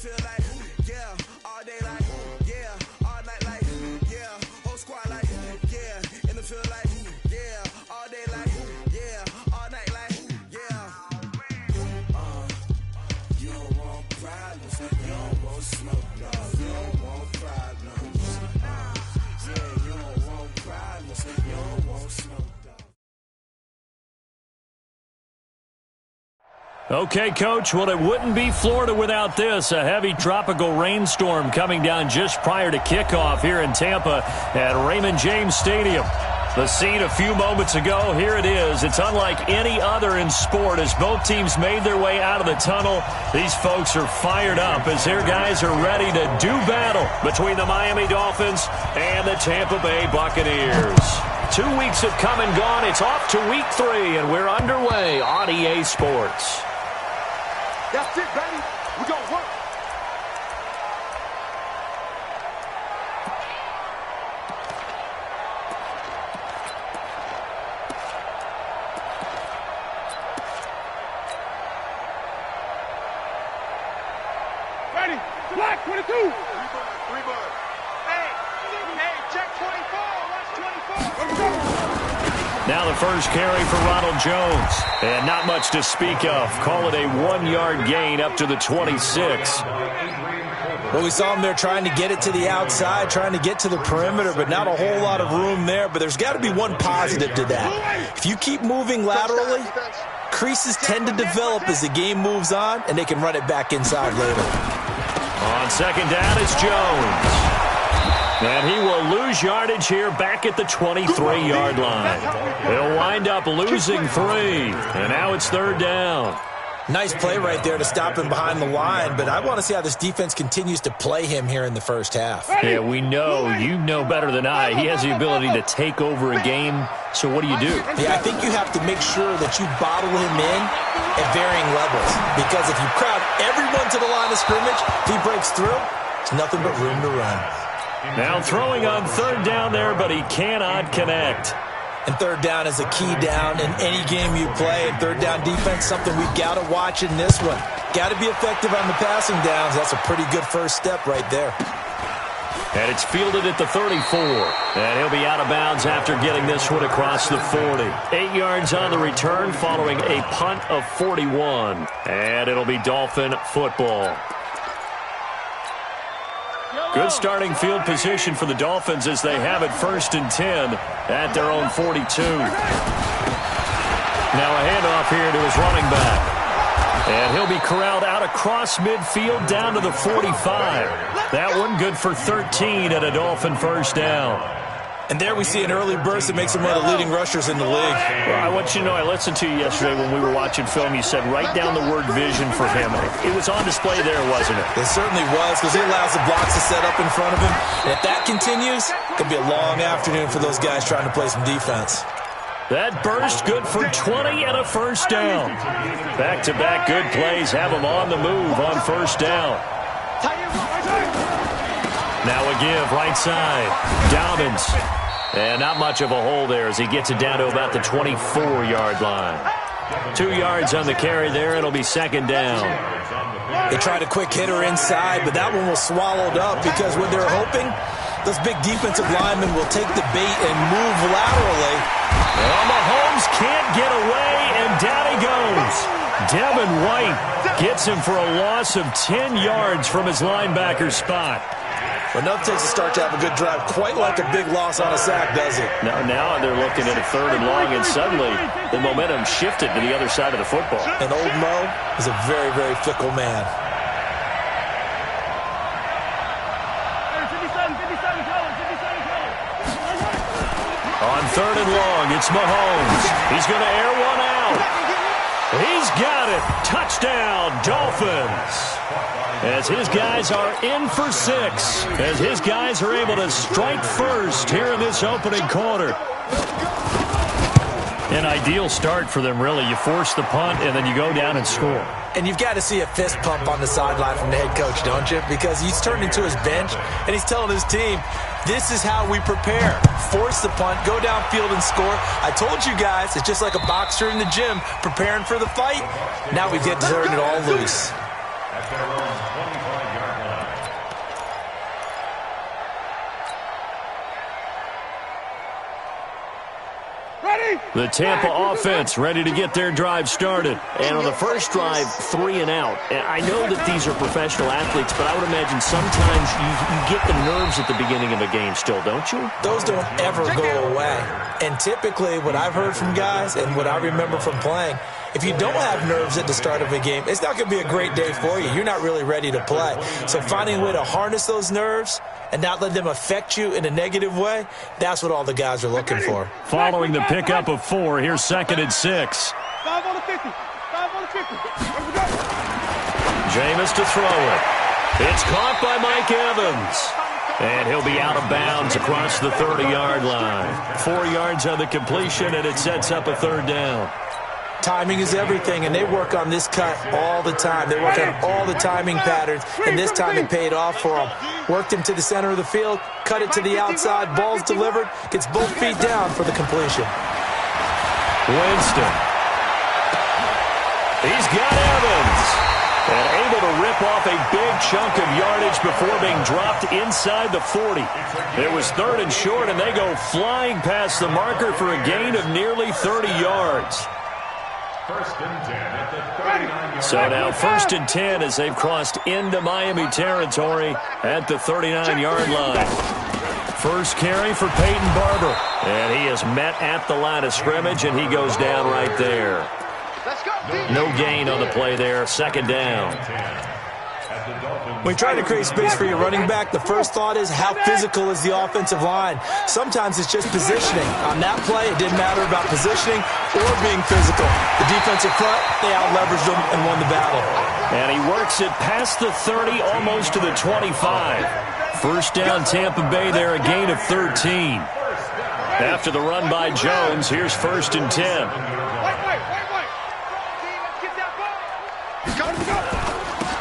field like, yeah, all day like, yeah, all night like, yeah, whole squad like, yeah, in the field like, yeah, all day like, yeah, all night like, yeah. You don't want problems, you don't want smoke, no, you don't want problems. Yeah, you don't want problems, you don't want smoke. Okay, Coach, well, it wouldn't be Florida without this. A heavy tropical rainstorm coming down just prior to kickoff here in Tampa at Raymond James Stadium. The scene a few moments ago, here it is. It's unlike any other in sport as both teams made their way out of the tunnel. These folks are fired up as their guys are ready to do battle between the Miami Dolphins and the Tampa Bay Buccaneers. 2 weeks have come and gone. It's off to week 3, and we're underway on EA Sports. That's it, baby. We're going to work. Ready. Black 22. Three bud. Hey, check 24. Watch 24. Now the first carry for Ronald Jones. And not much to speak of. Call it a 1-yard gain up to the 26. Well, we saw him there trying to get it to the outside, trying to get to the perimeter, but not a whole lot of room there. But there's got to be one positive to that. If you keep moving laterally, creases tend to develop as the game moves on, and they can run it back inside later. On second down, it's Jones. And he will lose yardage here back at the 23-yard line. He'll wind up losing 3. And now it's third down. Nice play right there to stop him behind the line, but I want to see how this defense continues to play him here in the first half. Yeah, we know. You know better than I. He has the ability to take over a game, so what do you do? Yeah, I think you have to make sure that you bottle him in at varying levels, because if you crowd everyone to the line of scrimmage, if he breaks through, there's nothing but room to run. Now throwing on third down there, but he cannot connect. And third down is a key down in any game you play. And third down defense, something we've got to watch in this one. Got to be effective on the passing downs. That's a pretty good first step right there. And it's fielded at the 34. And he'll be out of bounds after getting this one across the 40. 8 yards on the return following a punt of 41. And it'll be Dolphin football. Good starting field position for the Dolphins as they have it 1st and 10 at their own 42. Now a handoff here to his running back. And he'll be corralled out across midfield down to the 45. That one good for 13 at a Dolphin first down. And there we see an early burst that makes him one of the leading rushers in the league. Well, I want you to know, I listened to you yesterday when we were watching film. You said write down the word vision for him. It was on display there, wasn't it? It certainly was, because he allows the blocks to set up in front of him. And if that continues, it could be a long afternoon for those guys trying to play some defense. That burst good for 20 and a first down. Back-to-back good plays have him on the move on first down. Now a give right side. Dobbins. And not much of a hole there as he gets it down to about the 24-yard line. 2 yards on the carry there. It'll be second down. They tried a quick hitter inside, but that one was swallowed up because when they're hoping, those big defensive linemen will take the bait and move laterally. Well, Mahomes can't get away, and down he goes. Devin White gets him for a loss of 10 yards from his linebacker spot. But nothing takes a start to have a good drive quite like a big loss on a sack, does it? Now they're looking at a 3rd and long, and suddenly the momentum shifted to the other side of the football. And old Mo is a very, very fickle man. On 3rd and long, it's Mahomes. He's going to air one out. He's got it. Touchdown, Dolphins. As his guys are in for 6. As his guys are able to strike first here in this opening quarter. An ideal start for them, really. You force the punt, and then you go down and score. And you've got to see a fist pump on the sideline from the head coach, don't you? Because he's turned into his bench, and he's telling his team, this is how we prepare. Force the punt, go downfield and score. I told you guys, it's just like a boxer in the gym preparing for the fight. Now we get to turn it all loose. The Tampa offense ready to get their drive started. And on the first drive, 3 and out. And I know that these are professional athletes, but I would imagine sometimes you get the nerves at the beginning of a game still, don't you? Those don't ever go away. And typically what I've heard from guys and what I remember from playing, if you don't have nerves at the start of a game, it's not going to be a great day for you. You're not really ready to play. So finding a way to harness those nerves and not let them affect you in a negative way, that's what all the guys are looking for. Following the pickup of 4, here's 2nd and 6. 5 on the 50. 5 on the 50. Here we go. Jameis to throw it. It's caught by Mike Evans. And he'll be out of bounds across the 30-yard line. 4 yards on the completion, and it sets up a 3rd down. Timing is everything, and they work on this cut all the time. They work on all the timing patterns, and this time it paid off for them. Worked him to the center of the field, cut it to the outside, ball's delivered, gets both feet down for the completion. Winston. He's got Evans. And able to rip off a big chunk of yardage before being dropped inside the 40. It was 3rd and short, and they go flying past the marker for a gain of nearly 30 yards. So now 1st and 10 as they've crossed into Miami territory at the 39-yard line. First carry for Peyton Barber. And he is met at the line of scrimmage, and he goes down right there. No gain on the play there. 2nd down. When you're trying to create space for your running back, the first thought is how physical is the offensive line. Sometimes it's just positioning. On that play, it didn't matter about positioning or being physical. The defensive front, they out-leveraged them and won the battle. And he works it past the 30, almost to the 25. First down, Tampa Bay there, a gain of 13. After the run by Jones, here's 1st and 10.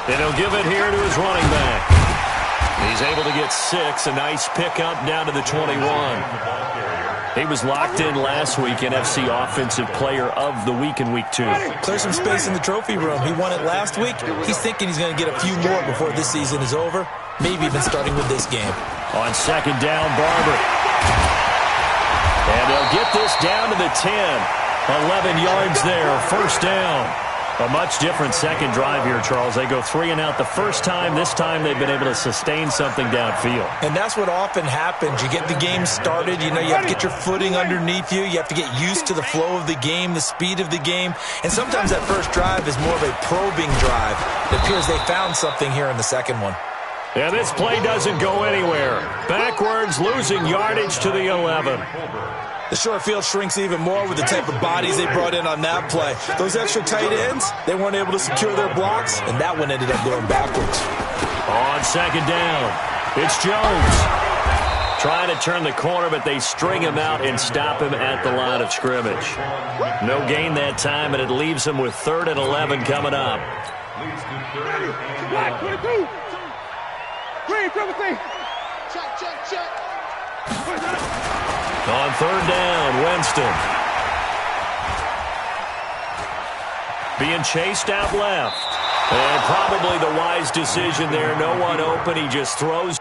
And he'll give it here to his running back. He's able to get 6. A nice pickup down to the 21. He was locked in last week, NFC Offensive Player of the Week in Week 2. Clear some space in the trophy room. He won it last week. He's thinking he's going to get a few more before this season is over, maybe even starting with this game. On 2nd down, Barber. And they'll get this down to the 10. 11 yards there, 1st down. A much different second drive here, Charles. They go 3 and out the first time. This time they've been able to sustain something downfield. And that's what often happens. You get the game started. You know, you have to get your footing underneath you. You have to get used to the flow of the game, the speed of the game. And sometimes that first drive is more of a probing drive. It appears they found something here in the second one. And this play doesn't go anywhere. Backwards, losing yardage to the 11. The short field shrinks even more with the type of bodies they brought in on that play. Those extra tight ends, they weren't able to secure their blocks, and that one ended up going backwards. On 2nd down, it's Jones. Trying to turn the corner, but they string him out and stop him at the line of scrimmage. No gain that time, and it leaves him with 3rd and 11 coming up. Black 22. Green, Timothy. Check. On 3rd down, Winston. Being chased out left. And probably the wise decision there. No one open. He just throws.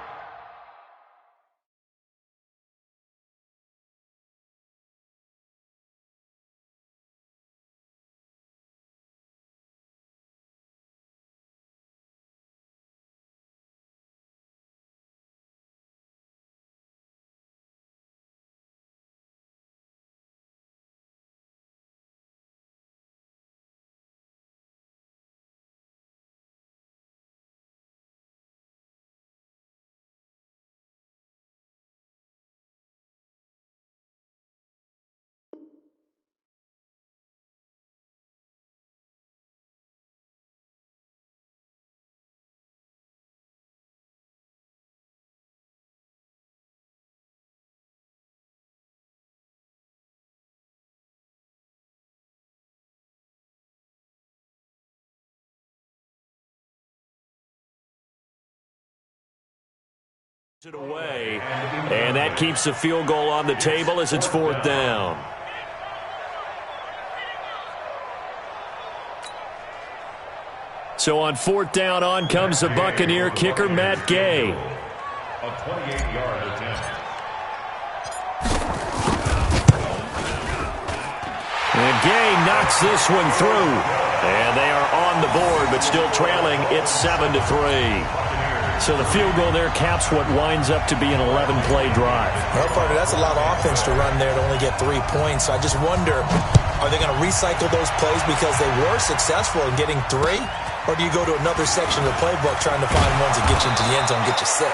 It away, and that keeps the field goal on the table as it's 4th down. So on 4th down, on comes the Buccaneer kicker, Matt Gay. A 28-yard attempt. gain knocks this one through. And they are on the board, but still trailing. It's 7-3. So the field goal there caps what winds up to be an 11-play drive. Well, partner, that's a lot of offense to run there to only get 3 points. So I just wonder, are they going to recycle those plays because they were successful in getting 3? Or do you go to another section of the playbook trying to find ones that get you into the end zone, get you 6?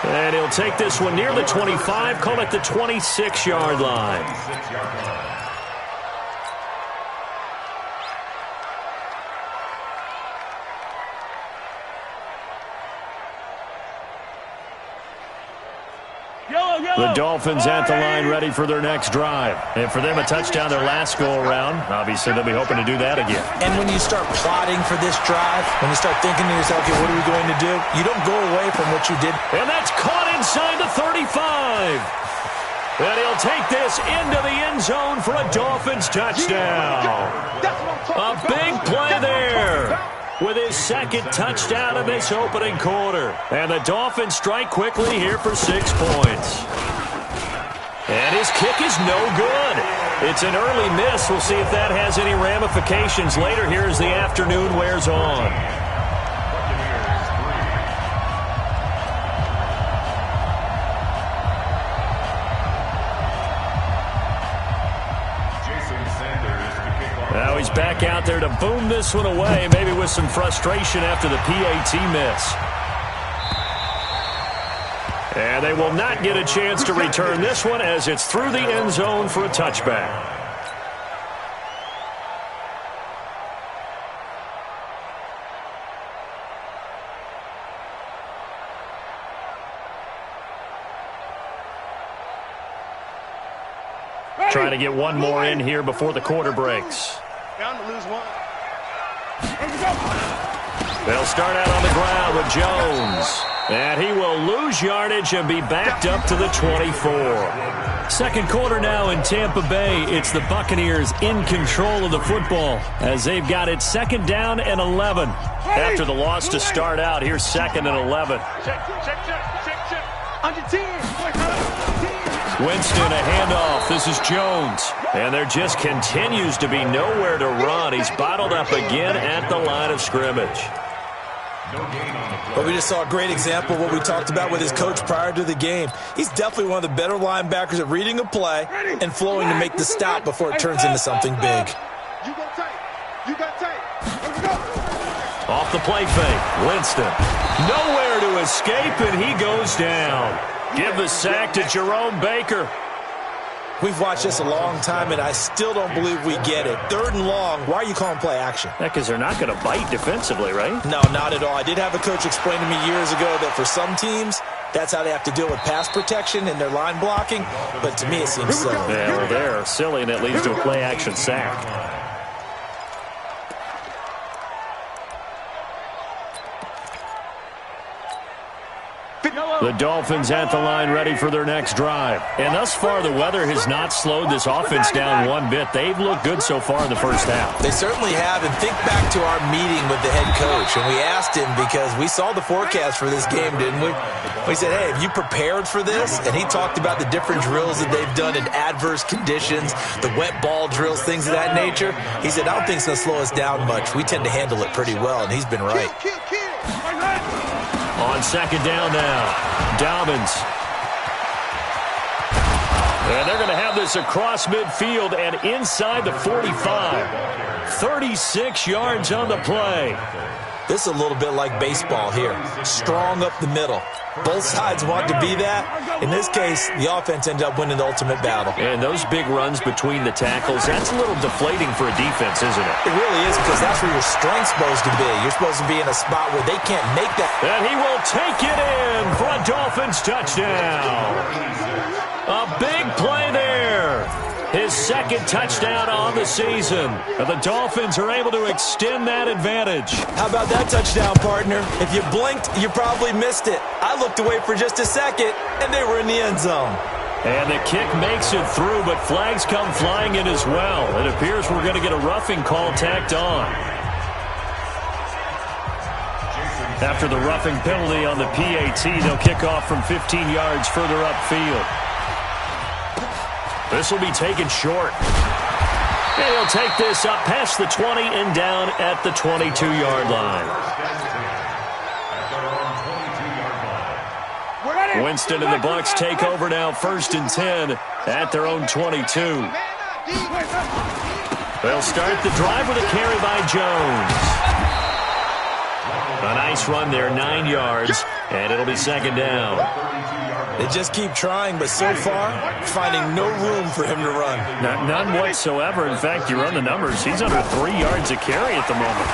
And he'll take this one near the 25, call it the 26-yard line. The Dolphins at the line ready for their next drive. And for them, a touchdown their last go-around. Obviously, they'll be hoping to do that again. And when you start plotting for this drive, when you start thinking to yourself, okay, what are we going to do? You don't go away from what you did. And that's caught inside the 35. And he'll take this into the end zone for a Dolphins touchdown. A big play there with his second touchdown of this opening quarter. And the Dolphins strike quickly here for 6 points. And his kick is no good. It's an early miss. We'll see if that has any ramifications later here as the afternoon wears on. Now he's back out there to boom this one away, maybe with some frustration after the PAT miss. And they will not get a chance to return this one as it's through the end zone for a touchback. Trying to get one more in here before the quarter breaks. Bound to lose one. They'll start out on the ground with Jones. And he will lose yardage and be backed up to the 24. Second quarter now in Tampa Bay. It's the Buccaneers in control of the football as they've got it 2nd down and 11. After the loss to start out, here's 2nd and 11. Check. Under 10. Winston, a handoff. This is Jones. And there just continues to be nowhere to run. He's bottled up again at the line of scrimmage. But we just saw a great example of what we talked about with his coach prior to the game. He's definitely one of the better linebackers at reading a play and flowing to make the stop before it turns into something big. You got tape. Off the play fake, Winston. Nowhere to escape, and he goes down. Give the sack to Jerome Baker. We've watched this a long time, and I still don't believe we get it. 3rd and long, why are you calling play action? Because they're not going to bite defensively, right? No, not at all. I did have a coach explain to me years ago that for some teams, that's how they have to deal with pass protection and their line blocking. But to me, it seems silly. Yeah, well, they're silly, and it leads to a play action sack. The Dolphins at the line ready for their next drive. And thus far, the weather has not slowed this offense down one bit. They've looked good so far in the first half. They certainly have. And think back to our meeting with the head coach. And we asked him because we saw the forecast for this game, didn't we? We said, hey, have you prepared for this? And he talked about the different drills that they've done in adverse conditions, the wet ball drills, things of that nature. He said, I don't think it's going to slow us down much. We tend to handle it pretty well, and he's been right. On 2nd down now, Dobbins. And they're going to have this across midfield and inside the 45. 36 yards on the play. This is a little bit like baseball here. Strong up the middle. Both sides want to be that. In this case, the offense ended up winning the ultimate battle. And those big runs between the tackles, that's a little deflating for a defense, isn't it? It really is, because that's where your strength's supposed to be. You're supposed to be in a spot where they can't make that. And he will take it in for a Dolphins touchdown. A big play there. His 2nd touchdown on the season. And the Dolphins are able to extend that advantage. How about that touchdown, partner? If you blinked, you probably missed it. I looked away for just a second, and they were in the end zone. And the kick makes it through, but flags come flying in as well. It appears we're going to get a roughing call tacked on. After the roughing penalty on the PAT, they'll kick off from 15 yards further upfield. This will be taken short. And he'll take this up past the 20 and down at the 22-yard line. Winston and the Bucs take over now, 1st and 10 at their own 22. They'll start the drive with a carry by Jones. A nice run there, 9 yards, and it'll be 2nd down. They just keep trying, but so far, finding no room for him to run. None whatsoever. In fact, you run the numbers. He's under 3 yards a carry at the moment.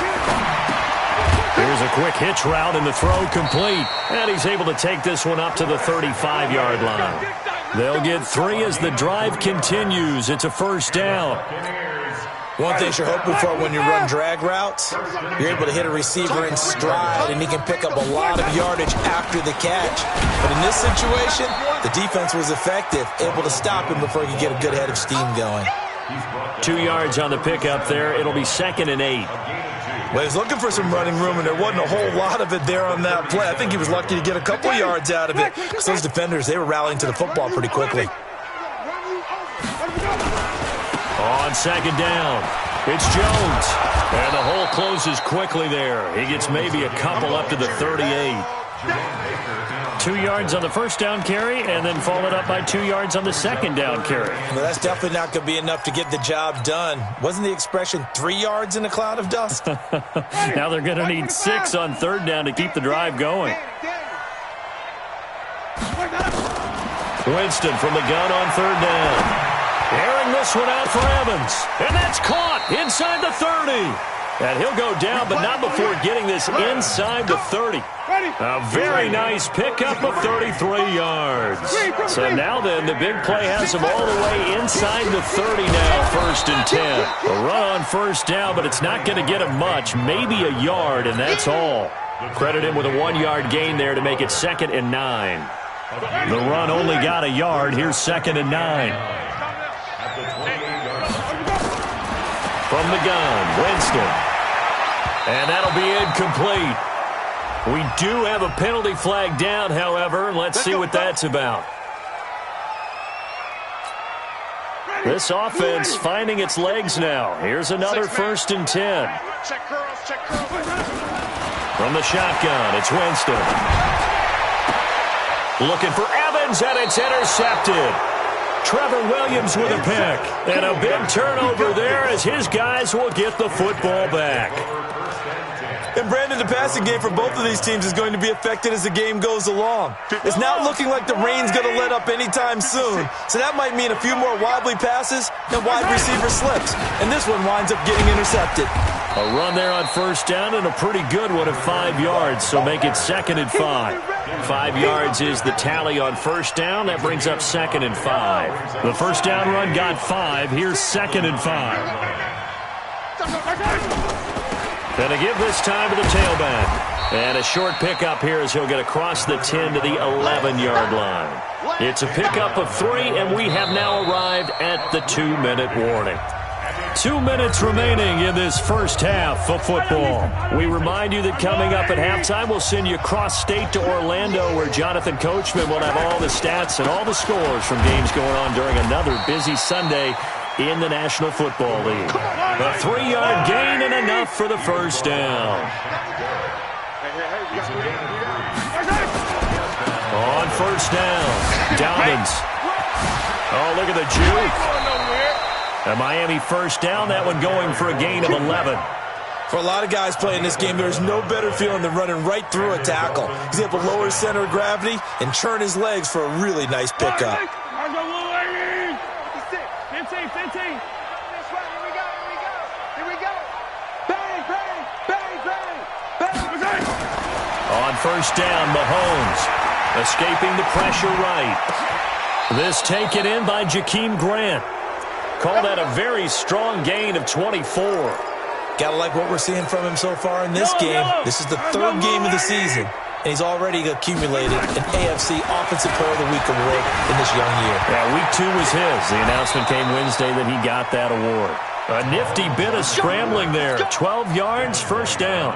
Here's a quick hitch route, and the throw complete. And he's able to take this one up to the 35-yard line. They'll get 3 as the drive continues. It's a 1st down. One thing you're hoping for when you run drag routes, you're able to hit a receiver in stride, and he can pick up a lot of yardage after the catch. But in this situation, the defense was effective, able to stop him before he could get a good head of steam going. 2 yards on the pickup there. It'll be 2nd and 8. Well, he was looking for some running room, and there wasn't a whole lot of it there on that play. I think he was lucky to get a couple yards out of it, because those defenders, they were rallying to the football pretty quickly. On 2nd down, it's Jones. And the hole closes quickly there. He gets maybe a couple up to the 38. 2 yards on the 1st down carry, and then followed up by 2 yards on the 2nd down carry. Well, that's definitely not going to be enough to get the job done. Wasn't the expression 3 yards in a cloud of dust? Now they're going to need 6 on 3rd down to keep the drive going. Winston from the gun on 3rd down. Airing this one out for Evans. And that's caught inside the 30. And he'll go down, but not before getting this inside the 30. A very nice pickup of 33 yards. So now then, the big play has him all the way inside the 30 now, 1st and 10. A run on 1st down, but it's not going to get him much. Maybe a yard, and that's all. Credit him with a 1-yard gain there to make it 2nd and 9. The run only got a yard. Here's 2nd and 9. From the gun, Winston. And that'll be incomplete. We do have a penalty flag down, however. Let's see what that's about. This offense finding its legs now. Here's another 1st and 10. From the shotgun, it's Winston. Looking for Evans, and it's intercepted. Trevor Williams with a pick. And a big turnover there as his guys will get the football back. And, Brandon, the passing game for both of these teams is going to be affected as the game goes along. It's not looking like the rain's going to let up anytime soon, so that might mean a few more wobbly passes and wide receiver slips. And this one winds up getting intercepted. A run there on 1st down and a pretty good one of 5 yards, so make it 2nd and 5. 5 yards is the tally on 1st down. That brings up 2nd and 5. The 1st down run got 5. Here's 2nd and 5. Going to give this time to the tailback. And a short pickup here as he'll get across the 10 to the 11-yard line. It's a pickup of 3, and we have now arrived at the 2-minute warning. 2 minutes remaining in this first half of football. We remind you that coming up at halftime, we'll send you cross-state to Orlando, where Jonathan Coachman will have all the stats and all the scores from games going on during another busy Sunday in the National Football League. A 3-yard gain and enough for the 1st down. On 1st down, Dobbins. Oh, look at the juke. A Miami 1st down, that one going for a gain of 11. For a lot of guys playing this game, there's no better feeling than running right through a tackle. He's able to lower his center of gravity and churn his legs for a really nice pickup. On 1st down, Mahomes escaping the pressure right. This taken in by Jakeem Grant. Call that a very strong gain of 24. Gotta like what we're seeing from him so far in this game. This is the 3rd game of the season, and he's already accumulated an AFC Offensive Player of the Week award in this young year. Yeah, week 2 was his. The announcement came Wednesday that he got that award. A nifty bit of scrambling there. 12 yards, 1st down.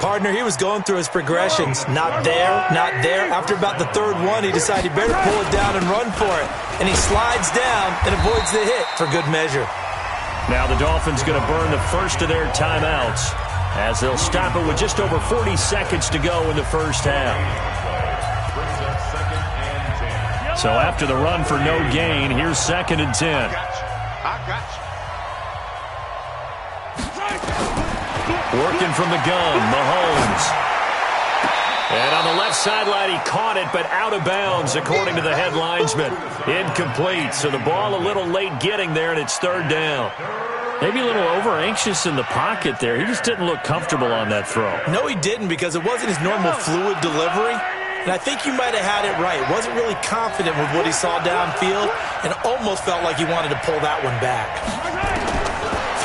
Partner, he was going through his progressions. Not there, not there. After about the 3rd one, he decided he better pull it down and run for it. And he slides down and avoids the hit for good measure. Now the Dolphins going to burn the first of their timeouts as they'll stop it with just over 40 seconds to go in the first half. So after the run for no gain, here's 2nd and 10. Working from the gun, Mahomes. And on the left sideline, he caught it, but out of bounds, according to the head linesman. Incomplete, so the ball a little late getting there, and it's 3rd down. Maybe a little over-anxious in the pocket there. He just didn't look comfortable on that throw. No, he didn't, because it wasn't his normal fluid delivery. And I think you might have had it right. Wasn't really confident with what he saw downfield, and almost felt like he wanted to pull that one back.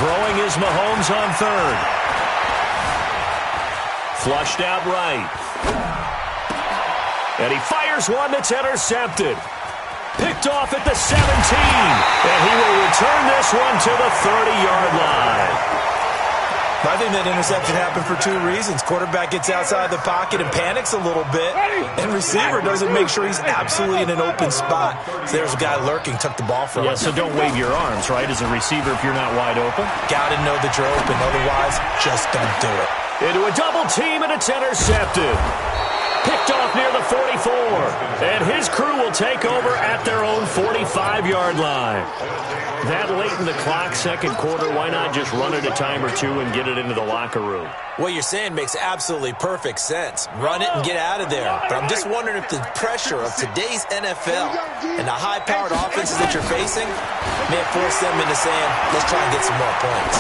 Throwing is Mahomes on 3rd. Flushed out right. And he fires one that's intercepted. Picked off at the 17. And he will return this one to the 30-yard line. I think that interception happened for 2 reasons. Quarterback gets outside the pocket and panics a little bit. And receiver doesn't make sure he's absolutely in an open spot. So there's a guy lurking, took the ball from him. Yeah, so don't wave your arms, right, as a receiver if you're not wide open. Got to know that you're open. Otherwise, just don't do it. Into a double team, and it's intercepted. Picked off near the 44. And his crew will take over at their own 45-yard line. That late in the clock, 2nd quarter, why not just run it a time or two and get it into the locker room? What you're saying makes absolutely perfect sense. Run it and get out of there. But I'm just wondering if the pressure of today's NFL and the high-powered offenses that you're facing may have forced them into saying, let's try and get some more points.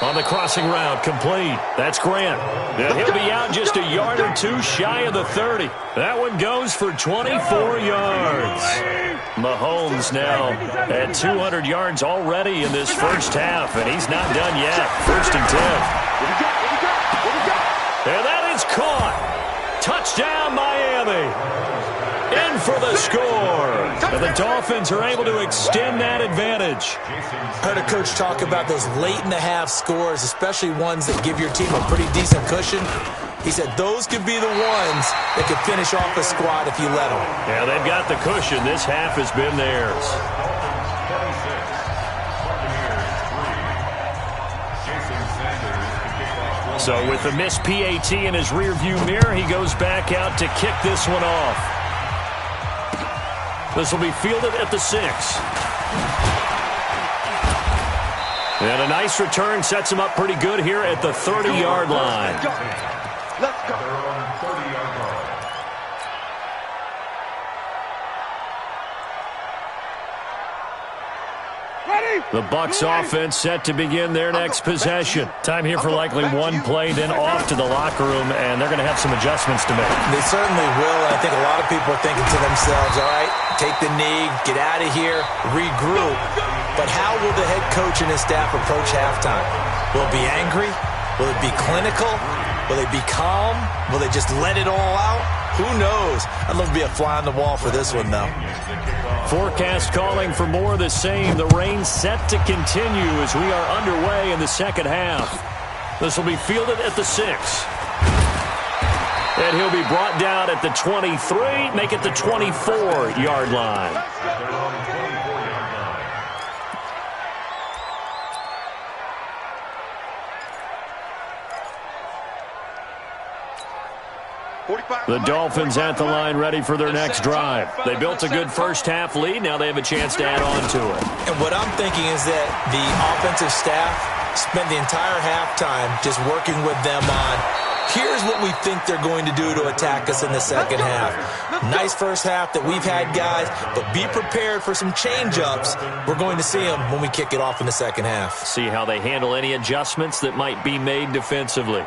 On the crossing route, complete. That's Grant. And he'll be out just a yard or 2 shy of the 30. That one goes for 24 yards. Mahomes now at 200 yards already in this first half, and he's not done yet. 1st and 10. And that is caught. Touchdown, Miami. In for the score. And the Dolphins are able to extend that advantage. I heard a coach talk about those late-in-the-half scores, especially ones that give your team a pretty decent cushion. He said those could be the ones that could finish off a squad if you let them. Yeah, they've got the cushion. This half has been theirs. So with the missed PAT in his rearview mirror, he goes back out to kick this one off. This will be fielded at the 6. And a nice return sets him up pretty good here at the 30-yard line. Let's go. The Bucs offense set to begin their next possession. Time here for likely one play, then off to the locker room, and they're going to have some adjustments to make. They certainly will, and I think a lot of people are thinking to themselves, all right, take the knee, get out of here, regroup. But how will the head coach and his staff approach halftime? Will it be angry? Will it be clinical? Will they be calm? Will they just let it all out? Who knows? I'd love to be a fly on the wall for this one, though. Forecast calling for more of the same. The rain set to continue as we are underway in the second half. This will be fielded at the 6. And he'll be brought down at the 23, make it the 24-yard line. The Dolphins at the line ready for their next drive. They built a good first half lead. Now they have a chance to add on to it. And what I'm thinking is that the offensive staff spent the entire halftime just working with them on, here's what we think they're going to do to attack us in the second half. Nice first half that we've had, guys, but be prepared for some change-ups. We're going to see them when we kick it off in the second half. See how they handle any adjustments that might be made defensively.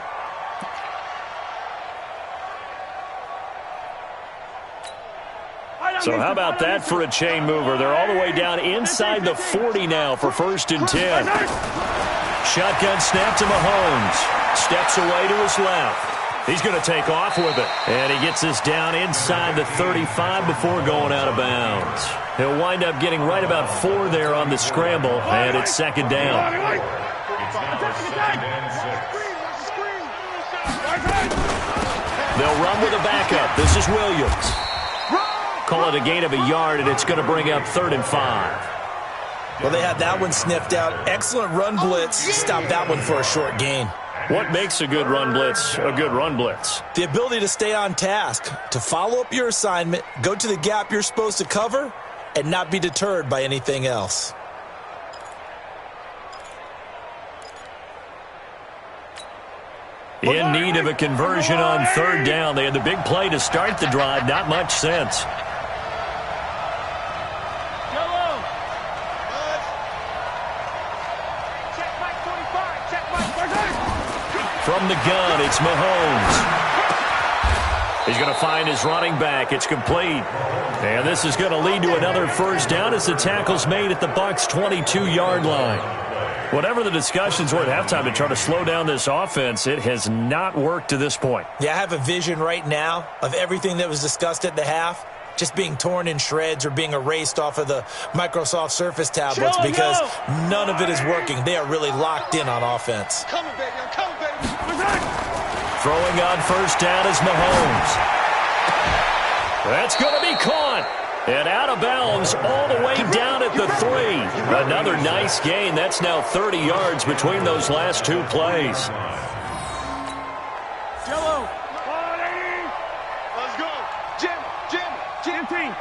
So how about that for a chain mover? They're all the way down inside the 40 now for 1st and 10. Shotgun snap to Mahomes. Steps away to his left. He's going to take off with it. And he gets this down inside the 35 before going out of bounds. He'll wind up getting right about 4 there on the scramble, and it's 2nd down. They'll run with a backup. This is Williams. Call it a gain of a yard, and it's going to bring up 3rd and 5. Well, they had that one sniffed out. Excellent run blitz. Stop that one for a short gain. What makes a good run blitz a good run blitz? The ability to stay on task, to follow up your assignment, go to the gap you're supposed to cover, and not be deterred by anything else. In need of a conversion on third down. They had the big play to start the drive. Not much sense. From the gun, it's Mahomes. He's going to find his running back. It's complete. And this is going to lead to another first down as the tackle's made at the Bucs' 22-yard line. Whatever the discussions were at halftime to try to slow down this offense, it has not worked to this point. Yeah, I have a vision right now of everything that was discussed at the half just being torn in shreds or being erased off of the Microsoft Surface tablets because none of it is working. They are really locked in on offense. Coming, baby. I'm coming, baby. Throwing on first down is Mahomes. That's going to be caught. And out of bounds all the way down at the 3. Another nice gain. That's now 30 yards between those last two plays. Jello. Let's go. Jim team.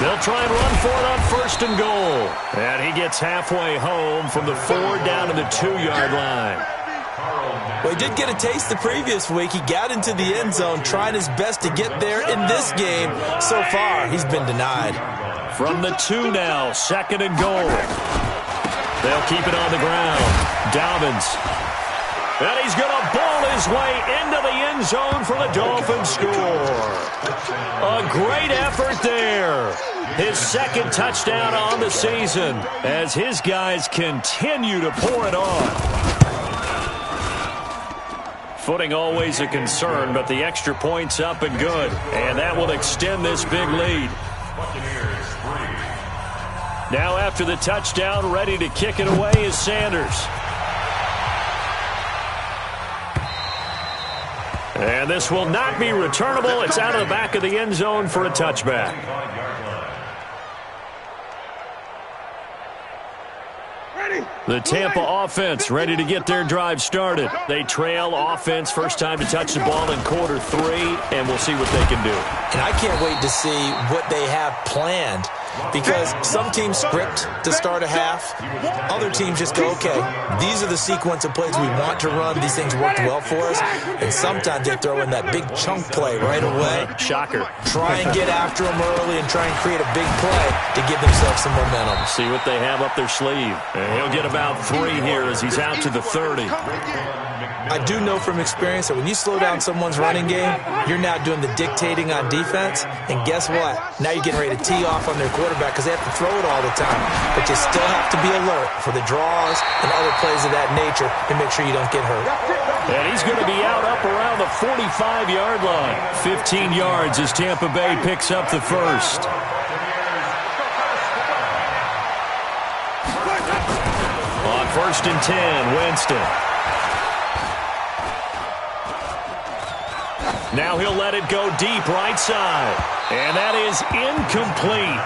They'll try and run for it on first and goal. And he gets halfway home from the 4 down to the 2-yard line. Well, he did get a taste the previous week. He got into the end zone trying his best to get there in this game. So far, he's been denied. From the 2 now, second and goal. They'll keep it on the ground. Dobbins. And he's going to ball his way into the end zone for the Dolphins score. A great effort there. His second touchdown on the season as his guys continue to pour it on. Footing always a concern, but the extra point's up and good. And that will extend this big lead. Now after the touchdown, ready to kick it away is Sanders. And this will not be returnable. It's out of the back of the end zone for a touchback. The Tampa offense ready to get their drive started. They trail offense, first time to touch the ball in quarter 3, and we'll see what they can do. And I can't wait to see what they have planned because some teams script to start a half. Other teams just go, okay, these are the sequence of plays we want to run. These things worked well for us. And sometimes they throw in that big chunk play right away. Shocker. Try and get after them early and try and create a big play to give themselves some momentum. See what they have up their sleeve. And he'll get about 3 here as he's out to the 30. I do know from experience that when you slow down someone's running game, you're now doing the dictating on defense. And guess what? Now you're getting ready to tee off on their quarterback because they have to throw it all the time. But you still have to be alert for the draws and other plays of that nature to make sure you don't get hurt. And he's going to be out up around the 45-yard line. 15 yards as Tampa Bay picks up the first. On first and 10, Winston. Now he'll let it go deep right side. And that is incomplete.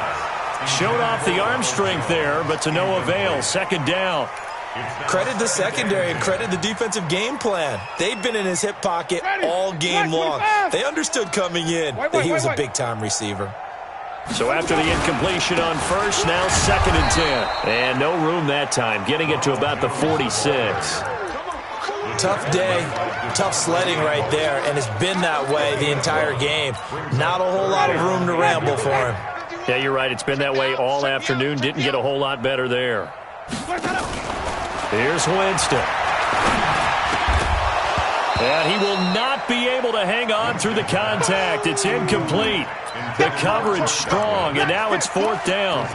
Showed off the arm strength there, but to no avail. Second down. Credit the secondary and credit the defensive game plan. They've been in his hip pocket all game long. They understood coming in that he was a big-time receiver. So after the incompletion on first, now second and 10. And no room that time, getting it to about the 46. Tough day, tough sledding right there, and it's been that way the entire game. Not a whole lot of room to ramble for him. Yeah, you're right. It's been that way all afternoon. Didn't get a whole lot better there. Here's Winston. And he will not be able to hang on through the contact. It's incomplete. The coverage strong, and now it's fourth down.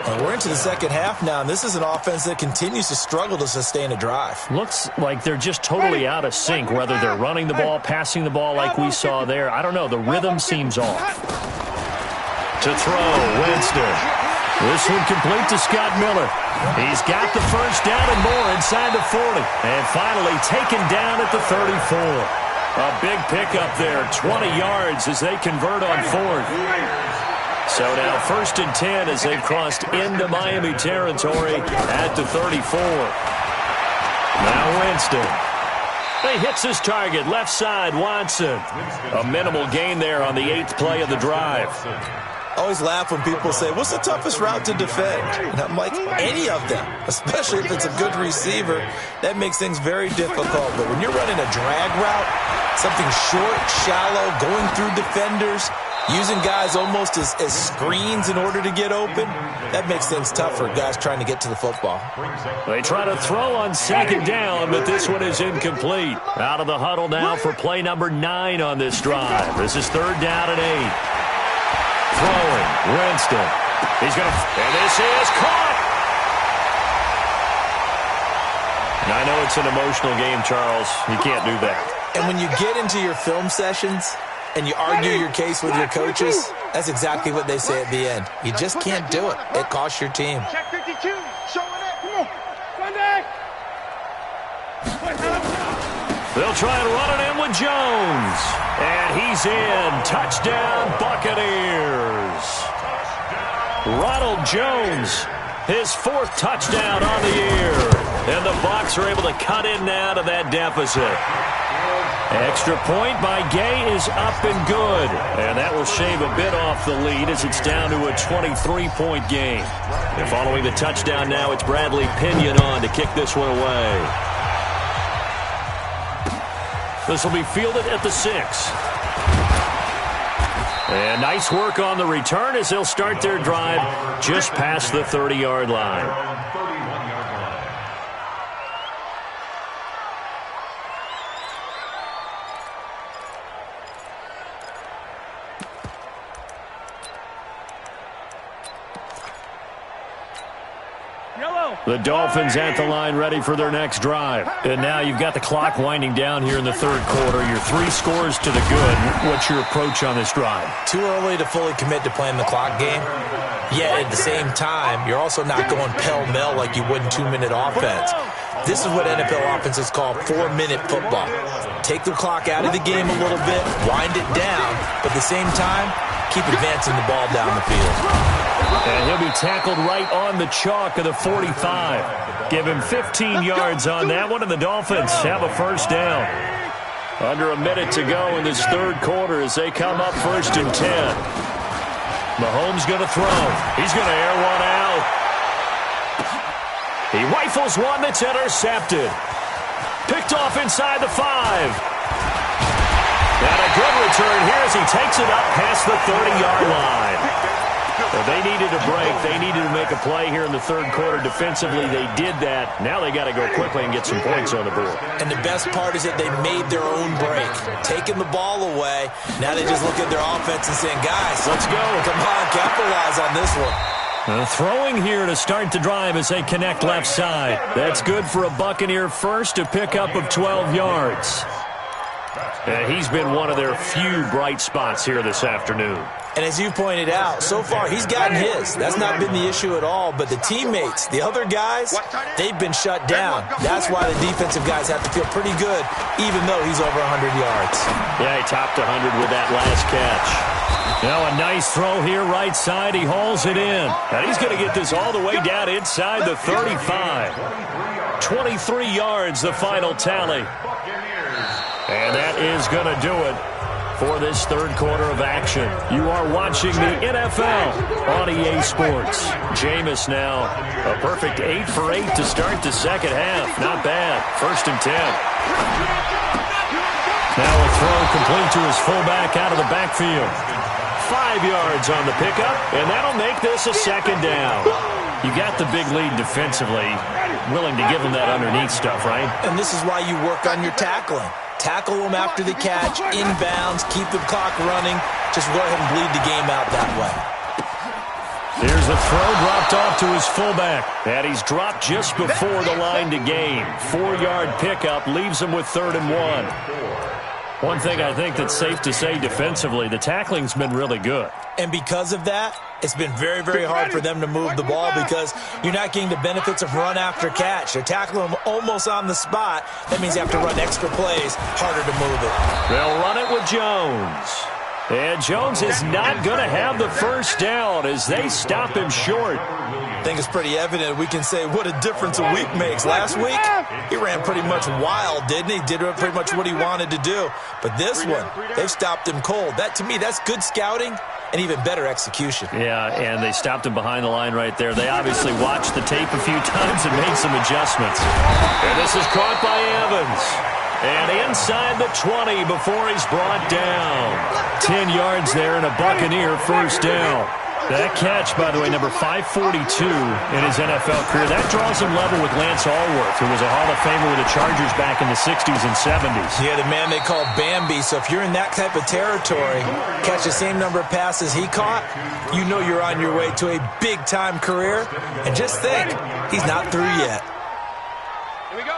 And we're into the second half now, and this is an offense that continues to struggle to sustain a drive. Looks like they're just totally out of sync, whether they're running the ball, passing the ball like we saw there. I don't know. The rhythm seems off. To throw, Winston. This one complete to Scott Miller. He's got the first down and more inside the 40. And finally taken down at the 34. A big pickup there, 20 yards as they convert on fourth. So now 1st and 10 as they've crossed into Miami territory at the 34. Now Winston. He hits his target, left side, Watson. A minimal gain there on the 8th play of the drive. I always laugh when people say, what's the toughest route to defend? And I'm like, any of them, especially if it's a good receiver. That makes things very difficult. But when you're running a drag route, something short, shallow, going through defenders, using guys almost as screens in order to get open, that makes things tough for guys trying to get to the football. They try to throw on 2nd down, but this one is incomplete. Out of the huddle now for play number 9 on this drive. This is 3rd down and 8. Throwing, Winston. He's going to, and this is caught. And I know it's an emotional game, Charles. You can't do that. And when you get into your film sessions and you argue your case with your coaches, that's exactly what they say at the end. You just can't do it. It costs your team. Check 52, showing it. Come on. Sunday. They'll try and run it in with Jones. And he's in. Touchdown, Buccaneers. Ronald Jones, his 4th touchdown on the year. And the Bucs are able to cut in now to that deficit. Extra point by Gay is up and good. And that will shave a bit off the lead as it's down to a 23-point game. And following the touchdown now, it's Bradley Pinion on to kick this one away. This will be fielded at the 6. And nice work on the return as they'll start their drive just past the 30-yard line. The Dolphins at the line ready for their next drive. And now you've got the clock winding down here in the 3rd quarter. You're 3 scores to the good. What's your approach on this drive? Too early to fully commit to playing the clock game. Yet at the same time, you're also not going pell-mell like you would in 2-minute offense. This is what NFL offenses call 4-minute football. Take the clock out of the game a little bit, wind it down, but at the same time, keep advancing the ball down the field. And he'll be tackled right on the chalk of the 45. Give him 15 yards on that one, and the Dolphins have a 1st down. Under a minute to go in this 3rd quarter as they come up 1st and 10. Mahomes going to throw. He's going to air one out. He rifles one that's intercepted. Picked off inside the 5. And a good return here as he takes it up past the 30-yard line. Well, they needed a break. They needed to make a play here in the 3rd quarter. Defensively, they did that. Now they got to go quickly and get some points on the board. And the best part is that they made their own break. Taking the ball away. Now they just look at their offense and saying, guys, let's go. Come on, capitalize on this one. Throwing here to start the drive as they connect left side. That's good for a Buccaneer first, a pickup of 12 yards. And he's been one of their few bright spots here this afternoon. And as you pointed out, so far he's gotten his. That's not been the issue at all. But the teammates, the other guys, they've been shut down. That's why the defensive guys have to feel pretty good, even though he's over 100 yards. Yeah, he topped 100 with that last catch. Now a nice throw here right side. He hauls it in. And he's going to get this all the way down inside the 35. 23 yards, the final tally. And that is going to do it for this 3rd quarter of action. You are watching the NFL on EA Sports. Jameis now a perfect 8 for 8 to start the 2nd half. Not bad. 1st and 10. Now a throw complete to his fullback out of the backfield. 5 yards on the pickup, and that'll make this a 2nd down. You got the big lead defensively. Willing to give him that underneath stuff, right? And this is why you work on your tackling. Tackle them after the catch, inbounds, keep the clock running. Just go ahead and bleed the game out that way. Here's a throw dropped off to his fullback. And he's dropped just before the line to gain. 4-yard pickup leaves him with 3rd and 1. One thing I think that's safe to say defensively, the tackling's been really good. And because of that, it's been very, very hard for them to move the ball because you're not getting the benefits of run after catch. They're tackling them almost on the spot. That means you have to run extra plays, harder to move it. They'll run it with Jones. And Jones is not going to have the first down as they stop him short. I think it's pretty evident we can say what a difference a week makes. Last week, he ran pretty much wild, didn't he? Did pretty much what he wanted to do. But this one, they've stopped him cold. That, to me, that's good scouting and even better execution. Yeah, and they stopped him behind the line right there. They obviously watched the tape a few times and made some adjustments. And this is caught by Evans. And inside the 20 before he's brought down. 10 yards there and a Buccaneer first down. That catch, by the way, number 542 in his NFL career. That draws him level with Lance Allworth, who was a Hall of Famer with the Chargers back in the 60s and 70s. Yeah, the man they call Bambi. So if you're in that type of territory, catch the same number of passes he caught, you know you're on your way to a big-time career. And just think, he's not through yet. Here we go.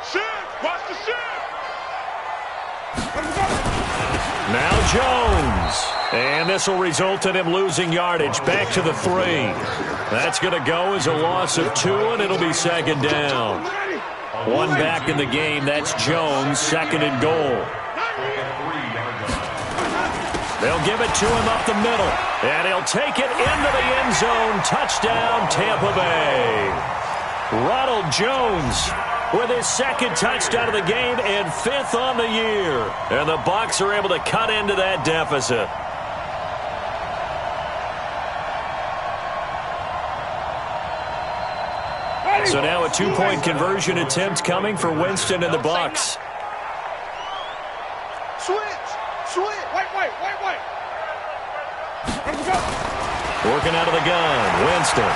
Shit! Watch the shit! Now Jones. And this will result in him losing yardage back to the 3. That's going to go as a loss of 2, and it'll be second down. One back in the game. That's Jones, second and goal. They'll give it to him up the middle, and he'll take it into the end zone. Touchdown, Tampa Bay. Ronald Jones with his second touchdown of the game and 5th on the year. And the Bucs are able to cut into that deficit. So now a 2-point conversion attempt coming for Winston and the Bucs. Switch! Wait. Working out of the gun, Winston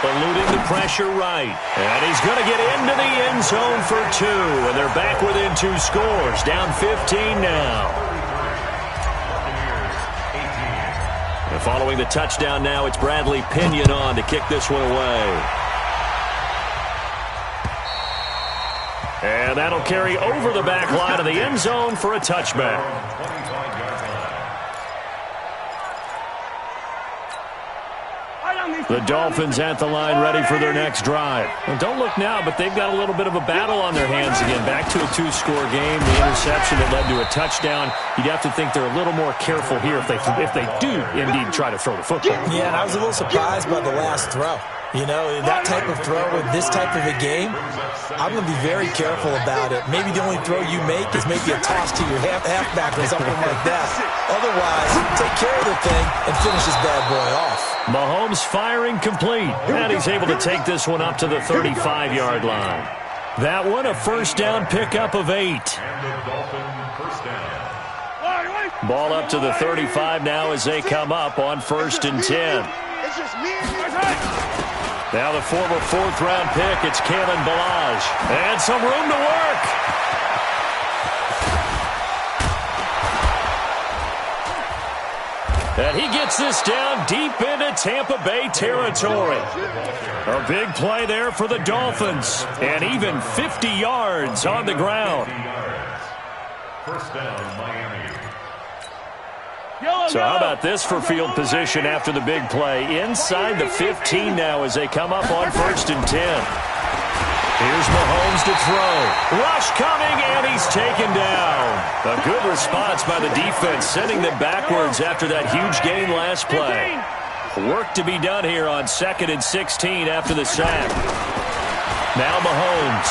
eluding the pressure right. And he's going to get into the end zone for 2. And they're back within 2 scores, down 15 now. And following the touchdown now, it's Bradley Pinion on to kick this one away. And that'll carry over the back line of the end zone for a touchback. The Dolphins at the line ready for their next drive. And don't look now, but they've got a little bit of a battle on their hands again. Back to a 2-score game. The interception that led to a touchdown. You'd have to think they're a little more careful here if they do indeed try to throw the football. Yeah, and I was a little surprised by the last throw. You know, that type of throw with this type of a game, I'm going to be very careful about it. Maybe the only throw you make is maybe a toss to your halfback or something like that. Otherwise, take care of the thing and finish this bad boy off. Mahomes firing complete. And he's able to take this one up to the 35-yard line. That one, a first down pickup of 8. Ball up to the 35 now as they come up on 1st and 10. It's just me and you. Now the former 4th-round pick, it's Kalen Ballage. And some room to work. And he gets this down deep into Tampa Bay territory. A big play there for the Dolphins. And even 50 yards on the ground. First down, Miami. So how about this for field position after the big play? Inside the 15 now as they come up on 1st and 10. Here's Mahomes to throw. Rush coming, and he's taken down. A good response by the defense, sending them backwards after that huge gain last play. Work to be done here on 2nd and 16 after the sack. Now Mahomes.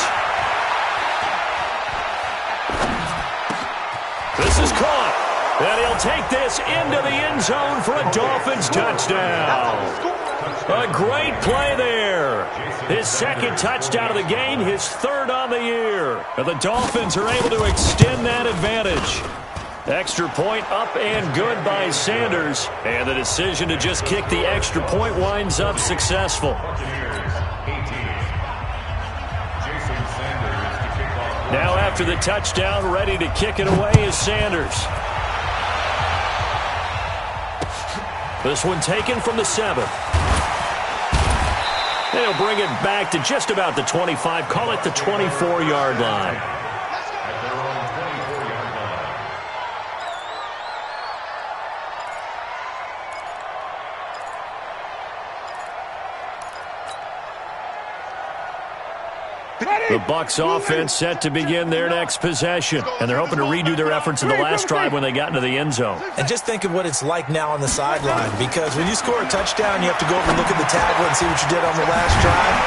This is caught. And he'll take this into the end zone for a Dolphins touchdown. A great play there. His 2nd touchdown of the game, his 3rd on the year. And the Dolphins are able to extend that advantage. Extra point up and good by Sanders. And the decision to just kick the extra point winds up successful. Now after the touchdown, ready to kick it away is Sanders. This one taken from the 7. They'll bring it back to just about the 25. Call it the 24-yard line. The Bucs offense set to begin their next possession, and they're hoping to redo their efforts in the last drive when they got into the end zone. And just think of what it's like now on the sideline, because when you score a touchdown, you have to go over and look at the tablet and see what you did on the last drive.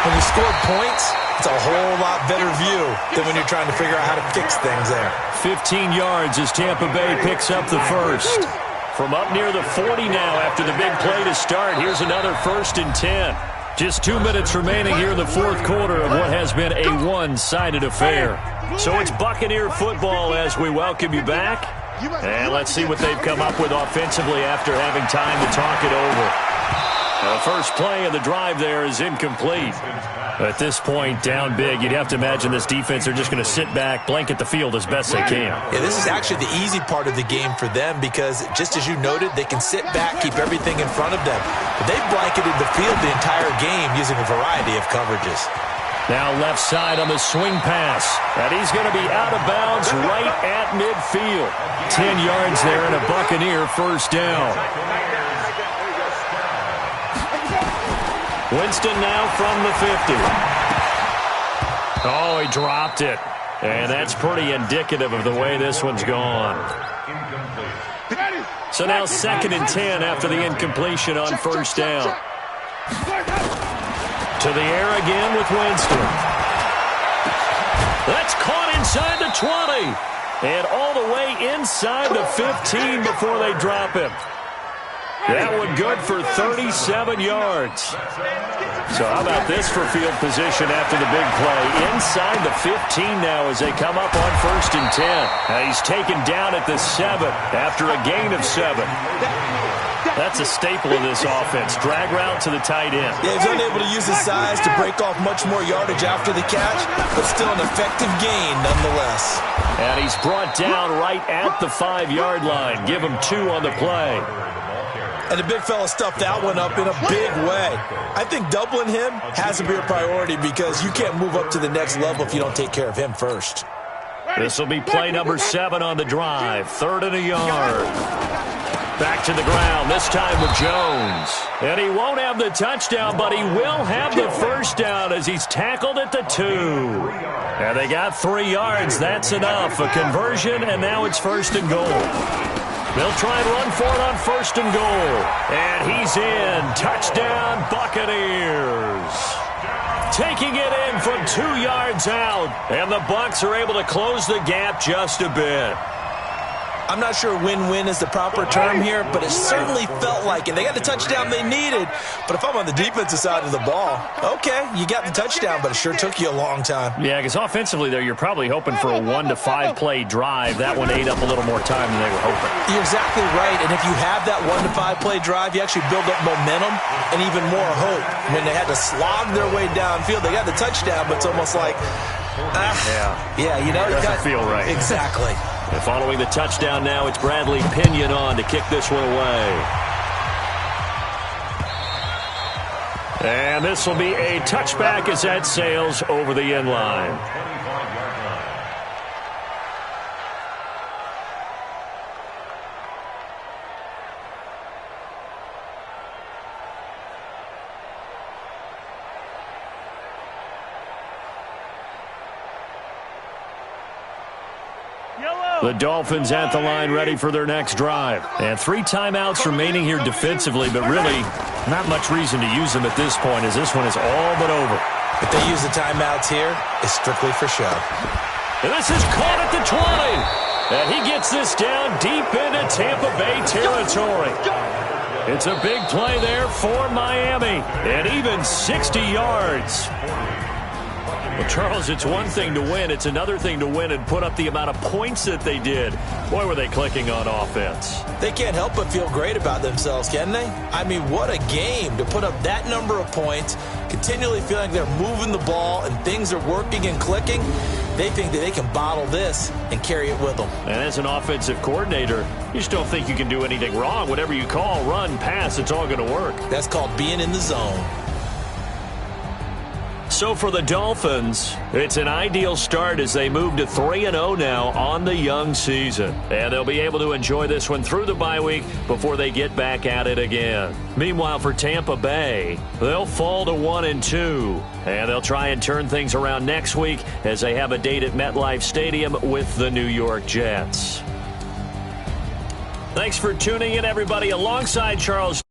When you scored points, it's a whole lot better view than when you're trying to figure out how to fix things there. 15 yards as Tampa Bay picks up the first. From up near the 40 now after the big play to start, here's another 1st and 10. Just 2 minutes remaining here in the fourth quarter of what has been a one-sided affair. So it's Buccaneer football as we welcome you back. And let's see what they've come up with offensively after having time to talk it over. The first play of the drive there is incomplete. At this point, down big, you'd have to imagine this defense are just going to sit back, blanket the field as best they can. Yeah, this is actually the easy part of the game for them because, just as you noted, they can sit back, keep everything in front of them. But they've blanketed the field the entire game using a variety of coverages. Now left side on the swing pass. And he's going to be out of bounds right at midfield. 10 yards there and a Buccaneer first down. Winston now from the 50. Oh, he dropped it. And that's pretty indicative of the way this one's gone. So now 2nd and 10 after the incompletion on first down. To the air again with Winston. That's caught inside the 20. And all the way inside the 15 before they drop him. That one good for 37 yards. So how about this for field position after the big play? Inside the 15 now as they come up on 1st and 10. Now he's taken down at the 7 after a gain of 7. That's a staple of this offense. Drag route to the tight end. Yeah, he's unable to use his size to break off much more yardage after the catch, but still an effective gain nonetheless. And he's brought down right at the 5-yard line. Give him 2 on the play. And the big fella stuffed that one up in a big way. I think doubling him has to be a priority because you can't move up to the next level if you don't take care of him first. This will be play number 7 on the drive. 3rd and a yard. Back to the ground, this time with Jones. And he won't have the touchdown, but he will have the first down as he's tackled at the 2. And they got 3 yards. That's enough. A conversion, and now it's 1st and goal. They'll try and run for it on 1st and goal. And he's in. Touchdown, Buccaneers. Taking it in from 2 yards out. And the Bucs are able to close the gap just a bit. I'm not sure win-win is the proper term here, but it certainly felt like it. They got the touchdown they needed, but if I'm on the defensive side of the ball, okay, you got the touchdown, but it sure took you a long time. Yeah, because offensively there, you're probably hoping for a 1 to 5 play drive. That one ate up a little more time than they were hoping. You're exactly right, and if you have that 1 to 5 play drive, you actually build up momentum and even more hope. When they had to slog their way downfield, they got the touchdown, but it's almost like, yeah, you know, it doesn't feel right. Exactly. And following the touchdown now, it's Bradley Pinion on to kick this one away. And this will be a touchback as that sails over the end line. The Dolphins at the line ready for their next drive. And 3 timeouts remaining here defensively, but really not much reason to use them at this point as this one is all but over. If they use the timeouts here, it's strictly for show. And this is caught at the 20. And he gets this down deep into Tampa Bay territory. It's a big play there for Miami. And even 60 yards. Well, Charles, it's one thing to win. It's another thing to win and put up the amount of points that they did. Boy, were they clicking on offense. They can't help but feel great about themselves, can they? I mean, what a game to put up that number of points, continually feeling they're moving the ball and things are working and clicking. They think that they can bottle this and carry it with them. And as an offensive coordinator, you just don't think you can do anything wrong. Whatever you call, run, pass, it's all going to work. That's called being in the zone. So for the Dolphins, it's an ideal start as they move to 3-0 now on the young season. And they'll be able to enjoy this one through the bye week before they get back at it again. Meanwhile, for Tampa Bay, they'll fall to 1-2. And they'll try and turn things around next week as they have a date at MetLife Stadium with the New York Jets. Thanks for tuning in, everybody, alongside Charles